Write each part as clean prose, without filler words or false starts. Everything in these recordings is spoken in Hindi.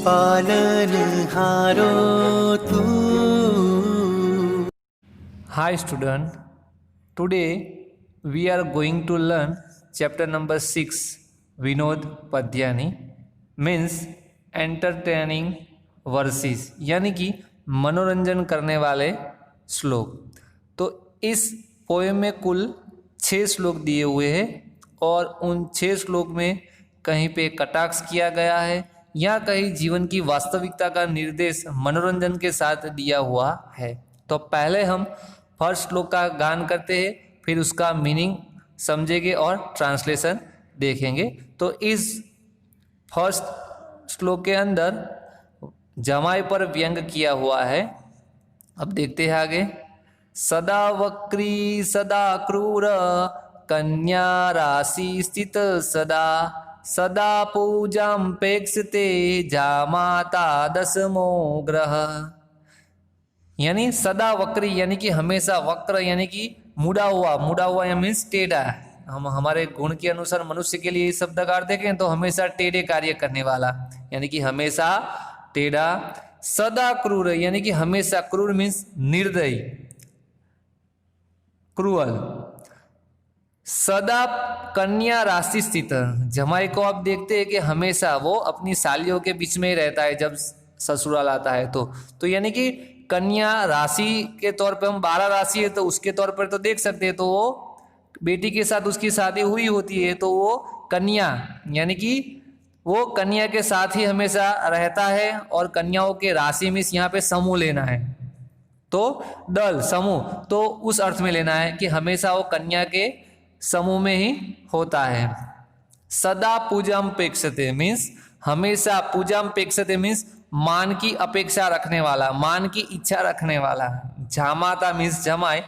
पालनहारो तू। Hi student, today we are going to learn chapter number 6 Vinod Padyani means entertaining verses यानी कि मनोरंजन करने वाले श्लोक। तो इस पोएम में कुल 6 श्लोक दिए हुए हैं और उन 6 श्लोक में कहीं पे कटाक्ष किया गया है या कहीं जीवन की वास्तविकता का निर्देश मनोरंजन के साथ दिया हुआ है। तो पहले हम फर्स्ट श्लोक का गान करते हैं, फिर उसका मीनिंग समझेंगे और ट्रांसलेशन देखेंगे। तो इस फर्स्ट श्लोक के अंदर जमाई पर व्यंग किया हुआ है। अब देखते हैं आगे। सदा वक्री सदा क्रूर कन्या राशि स्थित सदा सदा पूजाम्पेक्षते जामाता दशमो ग्रह। यानी सदा वक्री यानी कि हमेशा, वक्र यानी कि मुड़ा हुआ या मीन्स टेढ़ा। हम हमारे गुण के अनुसार मनुष्य के लिए इस शब्द का अर्थ देखें तो हमेशा टेढ़े कार्य करने वाला यानी कि हमेशा टेढ़ा। सदा क्रूर यानी कि हमेशा, क्रूर मीन्स निर्दयी, क्रूअल। सदा कन्या राशि स्थित, जमाई को आप देखते हैं कि हमेशा वो अपनी सालियों के बीच में ही रहता है जब ससुराल आता है तो यानी कि कन्या राशि के तौर पे, हम 12 राशि है तो उसके तौर पर तो देख सकते हैं। तो वो बेटी के साथ उसकी शादी हुई होती है तो वो कन्या यानी कि वो कन्या के साथ ही हमेशा रहता है। और कन्याओं के राशि में यहाँ पे समूह लेना है तो दल समूह, तो उस अर्थ में लेना है कि हमेशा वो कन्या के समूह में ही होता है। सदा पूजाम्पेक्षते मीन्स हमेशा, पूजाम्पेक्षते मीन्स मान की अपेक्षा रखने वाला, मान की इच्छा रखने वाला। जामाता मीन्स जमाई,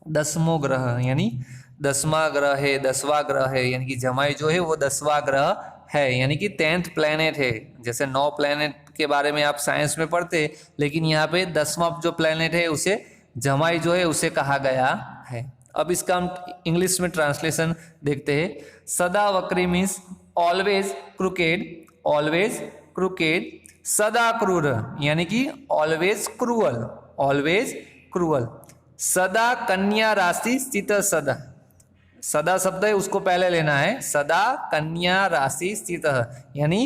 दसमो ग्रह यानी 10वां ग्रह है, 10वां ग्रह है यानी कि जमाई जो है वो 10वां ग्रह है यानी कि 10th प्लेनेट है। जैसे 9 प्लेनेट के बारे में आप साइंस में पढ़ते, लेकिन यहाँ पे 10वां जो प्लेनेट है उसे जमाई जो है उसे कहा गया है। अब इसका हम इंग्लिश में ट्रांसलेशन देखते हैं। सदा वक्री means always crooked, always crooked. सदा क्रूर यानी कि ऑलवेज क्रूअल, ऑलवेज क्रूअल। सदा कन्या राशि स्थित सदा, सदा शब्द है उसको पहले लेना है। सदा कन्या राशि स्थित यानी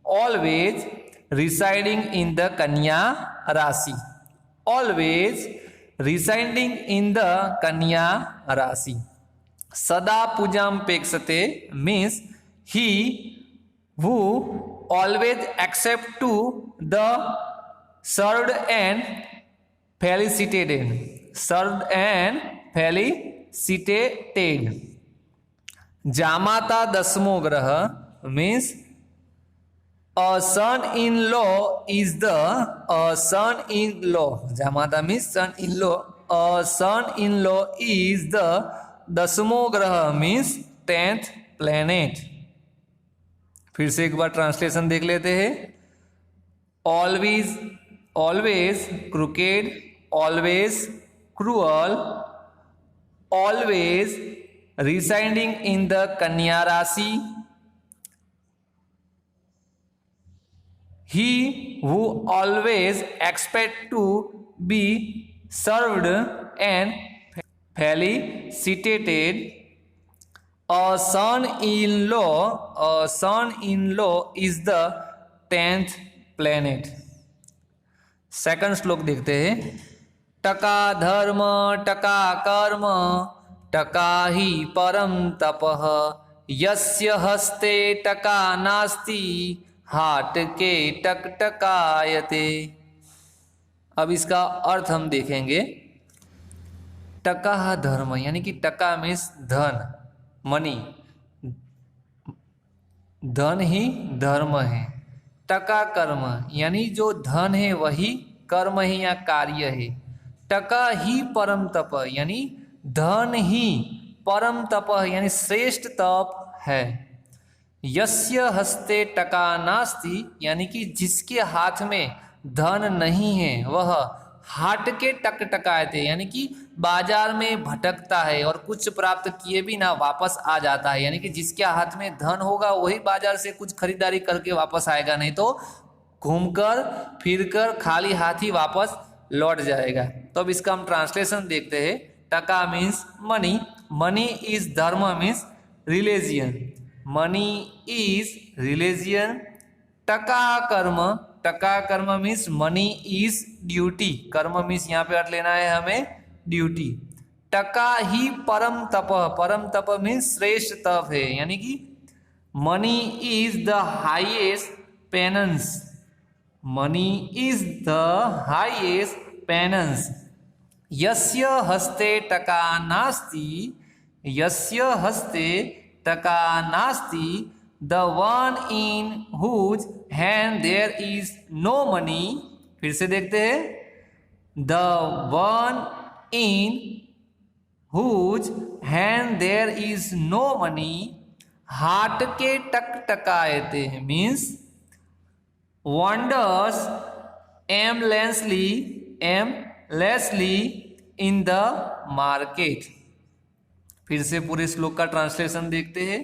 ऑलवेज रिसाइडिंग इन द कन्या राशि, ऑलवेज रिसाइडिंग इन द कन्या राशि। सदा पूजाम्पेक्षते means he who always accept to the served and felicitated, served and felicitated। जामाता 10वां ग्रह means a son-in-law is the, a son-in-law, जामाता means son-in-law, a son-in-law is the 10वां ग्रह means 10th planet। फिर से एक बार ट्रांसलेशन देख लेते हैं। Always, always crooked, always cruel, always residing in the कन्या rashi, he who always expect to be served and felicitated. A son-in-law, a son-in-law is the 10th planet। Second श्लोक देखते हैं। टका धर्म टका कर्म टका ही परम तपः यस्य हस्ते टका नास्ति हाट के टकटकायते। अब इसका अर्थ हम देखेंगे। टका धर्म यानी कि टका मीन्स धन, मनी, धन ही धर्म है। टका कर्म यानी जो धन है वही कर्म है या कार्य है। टका ही परम तप यानी धन ही परम तप यानी श्रेष्ठ तप है। यस्य हस्ते टका नास्ति यानी कि जिसके हाथ में धन नहीं है वह हाट के टकटकाते यानी कि बाजार में भटकता है और कुछ प्राप्त किए भी ना वापस आ जाता है। यानी कि जिसके हाथ में धन होगा वही बाजार से कुछ खरीदारी करके वापस आएगा, नहीं तो घूमकर फिरकर खाली हाथ ही वापस लौट जाएगा। तो अब इसका हम ट्रांसलेशन देखते हैं। टका मीन्स मनी, मनी इज धर्म means religion, money is religion. टका कर्म मीन्स मनी इज ड्यूटी, कर्म मीन्स यहाँ पे अर्थ लेना है हमें ड्यूटी। टका ही परम तप मीन्स श्रेष्ठ तप है, यानी कि money is the highest penance, money is the highest penance. यस्य हस्ते टका नास्ति, यस्य हस्ते टका नास्ति, the one in whose hand there is no money. फिर से देखते हैं, the one in whose hand there is no money, हाट के टक टकाएते means wanders aimlessly in the market। फिर से पूरे श्लोक का ट्रांसलेशन देखते हैं।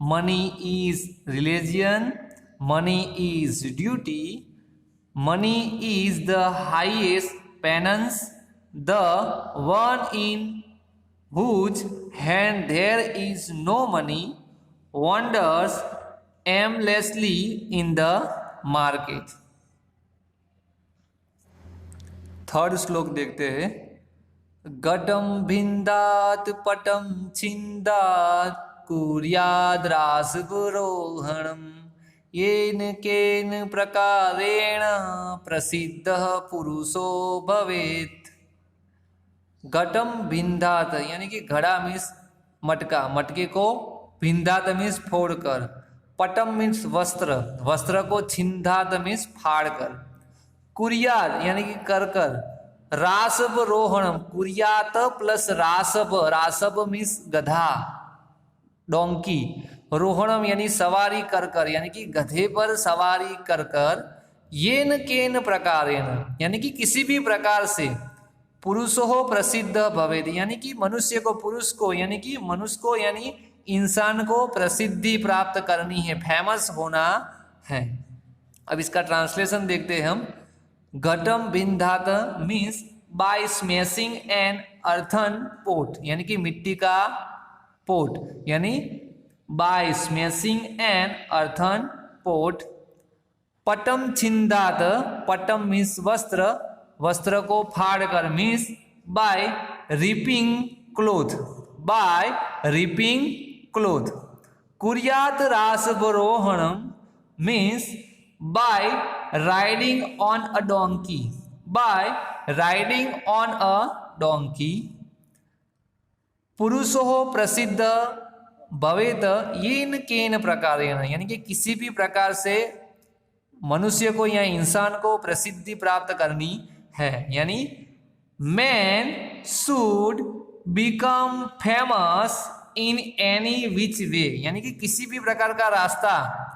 Money is religion, money is duty, money is the highest penance, the one in whose hand there is no money wanders aimlessly in the market. Third श्लोक देखते हैं। घटम भिन्दात पटम छिन्दात कुर्याद रासगरोहणम, येन केन प्रकारेण प्रसिद्धः पुरुषो भवेत्। घटम भिन्दात यानी कि घड़ा मीन्स मटका, मटके को भिन्दात मीन्स फोड़कर, पटम मीन्स वस्त्र, वस्त्र को छिन्दात मीन्स फाड़कर, कुर्यात यानी कि कर कर, रासब रोहणम, कुर्यात प्लस रासब, रासब मीन्स गधा डोंकी, रोहणम यानी सवारी कर कर यानी कि गधे पर सवारी कर कर, येन केन प्रकारेण यानी कि किसी भी प्रकार से, पुरुषो प्रसिद्ध भवेद यानी कि मनुष्य को, पुरुष को यानी कि मनुष्य को यानी इंसान को प्रसिद्धि प्राप्त करनी है, फेमस होना है। अब इसका ट्रांसलेशन देखते हैं हम। घटम भिन्दात means by smashing an earthen pot, यानी कि मिट्टी का पोट, यानी by smashing an earthen pot. पटम छिन्दात, पटम मीन्स वस्त्र, वस्त्र को फाड़कर means by ripping cloth, by ripping cloth. कुर्यात रासवरोहणम means by riding on a donkey, by riding on a donkey. पुरुषो प्रसिद्ध भवेत येन केन प्रकारेण यानी कि किसी भी प्रकार से मनुष्य को या इंसान को प्रसिद्धि प्राप्त करनी है, यानी man should become famous in any which way यानी कि किसी भी प्रकार का रास्ता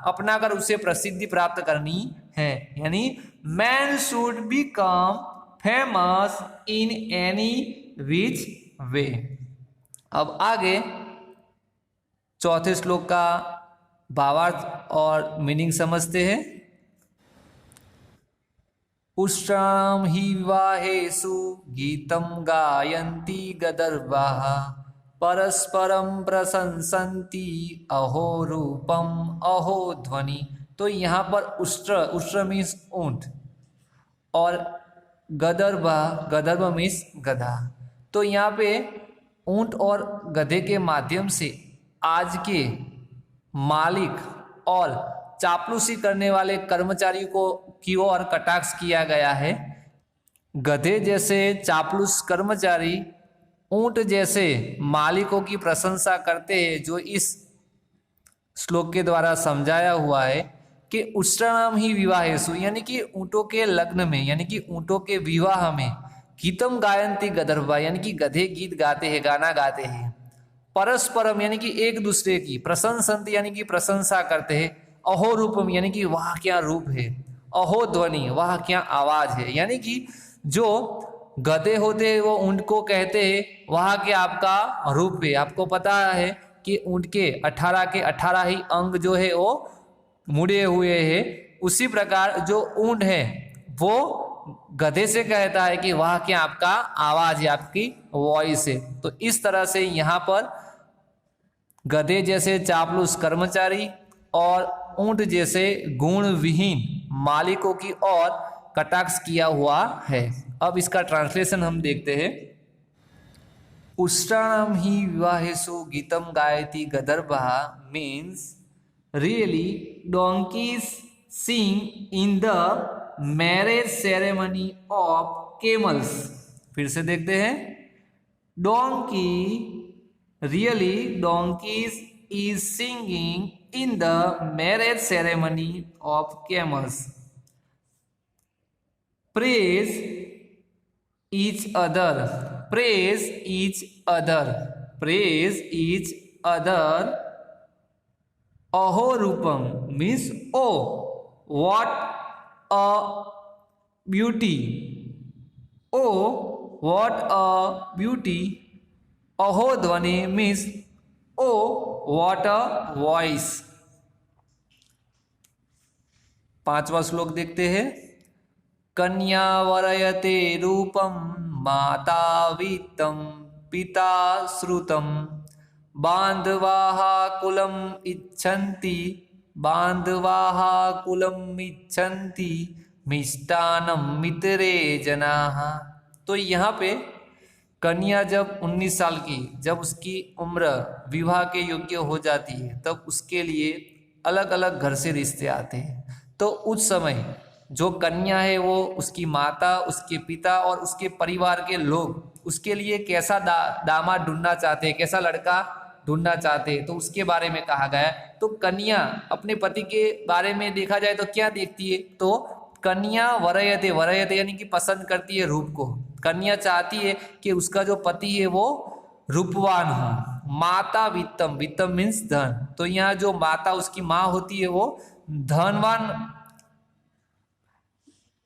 अपनाकर उसे प्रसिद्धि प्राप्त करनी है, यानी man should become famous in any which way. अब आगे चौथे श्लोक का भावार्थ और मीनिंग समझते हैं। उष्ट्राम हि विवाहेषु गीतम गायन्ति गदर्वाः, परस्परम प्रशंसन्ति अहो रूपम अहो ध्वनि। तो यहाँ पर उष्ट्र मीन्स ऊंट और गदर्भ मीन्स गधा। तो यहाँ पे ऊंट और गधे के माध्यम से आज के मालिक और चापलूसी करने वाले कर्मचारी को की ओर कटाक्ष किया गया है। गधे जैसे चापलूस कर्मचारी ऊंट जैसे मालिकों की प्रशंसा करते हैं, जो इस श्लोक के द्वारा समझाया हुआ है कि उष्ट्राणाम ही विवाहेषु यानी कि ऊंटों के लग्न में यानी कि ऊंटों के विवाह में गीतम गायन्ति गदर्भा यानी कि गधे गीत गाते हैं, गाना गाते हैं। परस्परम यानी कि एक दूसरे की, प्रशंसन्ति यानी कि प्रशंसा करते हैं, अहो रूपम यानी कि वाह क्या रूप है, अहो ध्वनि वाह क्या आवाज है। यानी कि जो गधे होते हैं वो ऊंट को कहते हैं वाह क्या आपका रूप है। आपको पता है कि ऊंट के 18 के 18 ही अंग जो है वो मुड़े हुए हैं, उसी प्रकार जो ऊंट है वो गधे से कहता है कि वह क्या आपका आवाज है, आपकी वॉइस है। तो इस तरह से यहाँ पर गधे जैसे चापलूस कर्मचारी और ऊंट जैसे गुण विहीन मालिकों की ओर कटाक्ष किया हुआ है। अब इसका ट्रांसलेशन हम देखते हैं। उष्ट्राणम ही विवाहेषु गीतम गायति गदर्भः means really donkeys sing in the marriage ceremony of camels। फिर से देखते हैं। donkeys is singing in the marriage ceremony of camels। praise each other, praise each other, praise each other। अहो रूपम means oh what a beauty, oh what a beauty। अहो ध्वनि means oh what a voice। पांचवा श्लोक देखते हैं। कन्या वरयते रूपम माता वित्तम पिता श्रुतम बांधवाः कुलम इच्छन्ति, बांधवाः कुलम इच्छन्ति मिष्टान्नं मित्रे जनाः। तो यहाँ पे कन्या जब 19 साल की, जब उसकी उम्र विवाह के योग्य हो जाती है, तब उसके लिए अलग अलग घर से रिश्ते आते हैं। तो उस समय जो कन्या है वो उसकी माता, उसके पिता और उसके परिवार के लोग उसके लिए कैसा दामाद ढूंढना चाहते हैं, कैसा लड़का ढूंढना चाहते हैं, तो उसके बारे में कहा गया है। तो कन्या अपने पति के बारे में देखा जाए तो क्या देखती है, तो कन्या वरयते, वरयते यानी कि पसंद करती है रूप को। कन्या चाहती है कि उसका जो पति है वो रूपवान हो। माता वित्तम, वित्तम मीन्स धन, तो यहाँ जो माता उसकी माँ होती है वो धनवान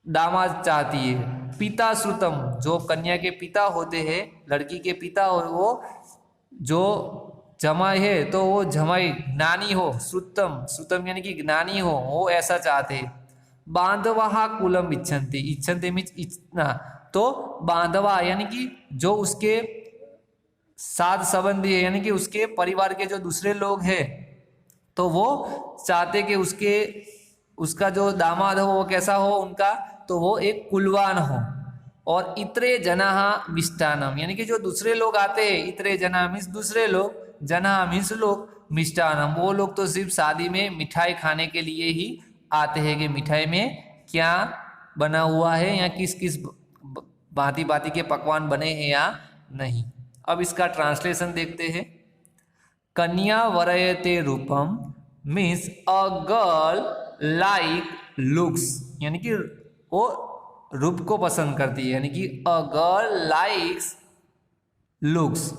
दामाद चाहती है। पिता श्रुतम, जो कन्या के पिता होते हैं, लड़की के पिता हो, वो जो जमाई है तो वो जमाई ज्ञानी हो। श्रुतम, श्रुतम यानी कि ज्ञानी हो, वो ऐसा चाहते हैं। बांधवा कुलम इच्छन्ति, इच्छन्ति मीन्स इच्छना, तो बांधवा यानी कि जो उसके साथ संबंधी है, यानी कि उसके परिवार के जो दूसरे लोग हैं, तो वो चाहते कि उसका जो दामाद हो वो कैसा हो उनका, तो वो एक कुलवान हो। और इतरे जनाः मिष्टान्नम, यानी कि जो दूसरे लोग आते हैं, इतरे जना मीन्स दूसरे लोग, जना मीन्स लोग, मिष्टान्नम वो लोग तो सिर्फ शादी में मिठाई खाने के लिए ही आते हैं कि मिठाई में क्या बना हुआ है या किस किस भांति भांति के पकवान बने हैं या नहीं। अब इसका ट्रांसलेशन देखते हैं। कन्या वरयते रूपम means a girl like looks, यानी कि वो रूप को पसंद करती है, यानी कि अ गर्ल लाइक्स लुक्स।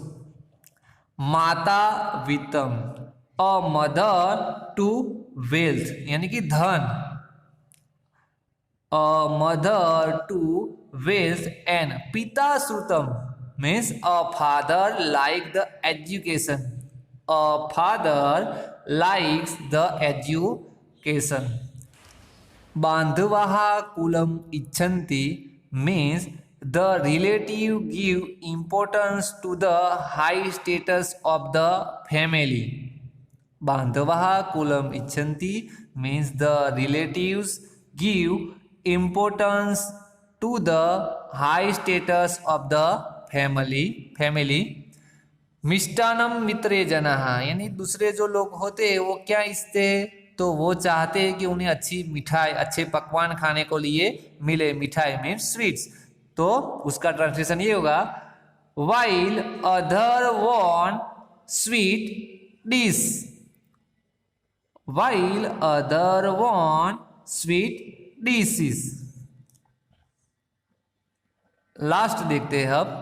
माता वित्तम, अ मदर टू वेल्थ, यानी कि धन, a mother to wealth. And पिता श्रुतम means a father like the education, a father likes the education. बांधवाः कुलम इच्छन्ति means the relative give importance to the high status of the family। बांधवाः कुलम इच्छन्ति means the relatives give importance to the high status of the family। मिष्टान्नम मित्रे जनाः, यानी दूसरे जो लोग होते हैं वो क्या इच्छते हैं, तो वो चाहते हैं कि उन्हें अच्छी मिठाई, अच्छे पकवान खाने को लिए मिले। मिठाई मीन्स स्वीट्स, तो उसका ट्रांसलेशन ये होगा, while other want sweet dish, while other want sweet dishes. Last देखते हैं अब।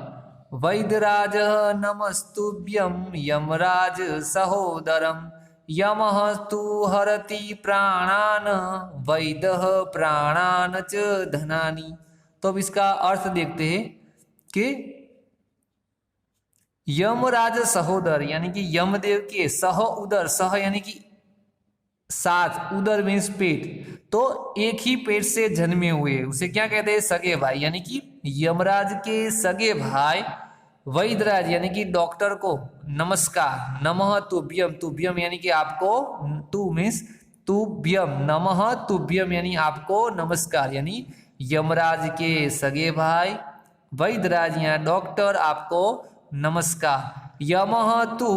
वैद्यराज नमस्तुभ्यं यमराज सहोदरम यमः तु हरति प्राणान वैदः प्राणान च धनानि। तो अब इसका अर्थ देखते हैं कि यमराज सहोदर यानी कि यमदेव के सह उदर, सह यानी कि साथ, उदर मीन्स पेट, तो एक ही पेट से जन्मे हुए उसे क्या कहते हैं, सगे भाई। यानी कि यमराज के सगे भाई वैद्यराज यानी कि डॉक्टर को नमस्कार, नमः तुभ्यम, तुभ्यम यानी कि आपको, तू मीन्स तुभ्यम, नमः तुभ्यम यानी आपको नमस्कार, यानी यमराज के सगे भाई वैद्यराज या डॉक्टर आपको नमस्कार। यमः तु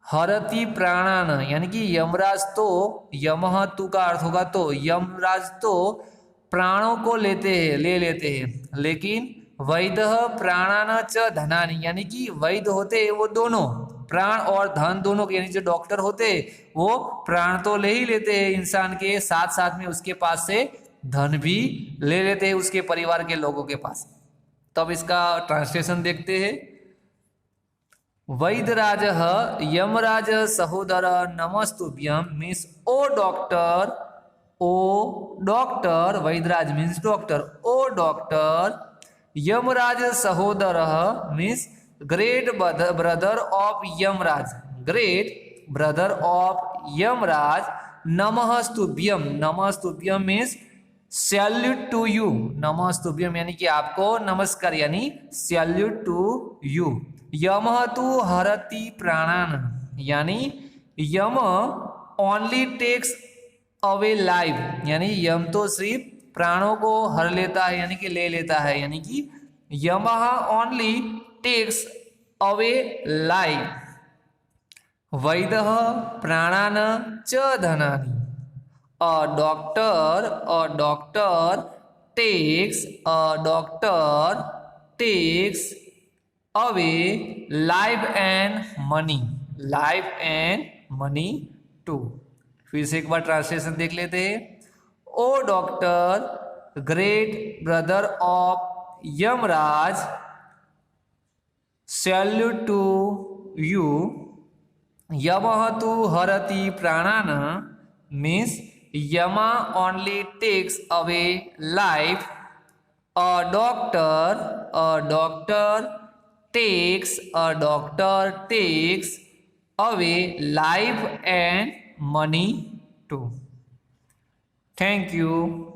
हरति प्राणान यानी कि यमराज तो, यमः तु का अर्थ होगा तो, यमराज तो प्राणों को ले लेते हैं, लेकिन वैद्य प्राणान च धनानि यानी कि वैद्य होते हैं वो दोनों, प्राण और धन दोनों के, यानी जो डॉक्टर होते वो प्राण तो ले ही लेते हैं इंसान के, साथ साथ में उसके पास से धन भी ले लेते हैं उसके परिवार के लोगों के पास। तब इसका ट्रांसलेशन देखते हैं। वैद्यराज यमराज सहोदर नमस्तुभ्यम मीन्स ओ डॉक्टर, वैद्यराज मीन्स डॉक्टर, ओ डॉक्टर, यमराज सहोदर means great brother of Yamraj, great brother of Yamraj, नमस्तुभ्यम, नमस्तुभ्यम मीन्स सैल्यूट टू यू, नमस्तुभ्यम यानी कि आपको नमस्कार, यानी सैल्यूट टू यू। यमः तु हरति प्राणान यानी यम ओनली टेक्स अवे लाइफ, यानी यम तो सिर्फ प्राणों को हर लेता है यानी कि ले लेता है, यानी कि यमः ओनली टेक्स अवे लाइफ। वैद्यः प्राणान च धनानि, a doctor takes away life and money too। फिर से एक बार ट्रांसलेशन देख लेते हैं। O doctor great brother of Yamraj, salute to you. यमः तु हरति प्राणान means Yama only takes away life. A doctor takes away life and money too. Thank you.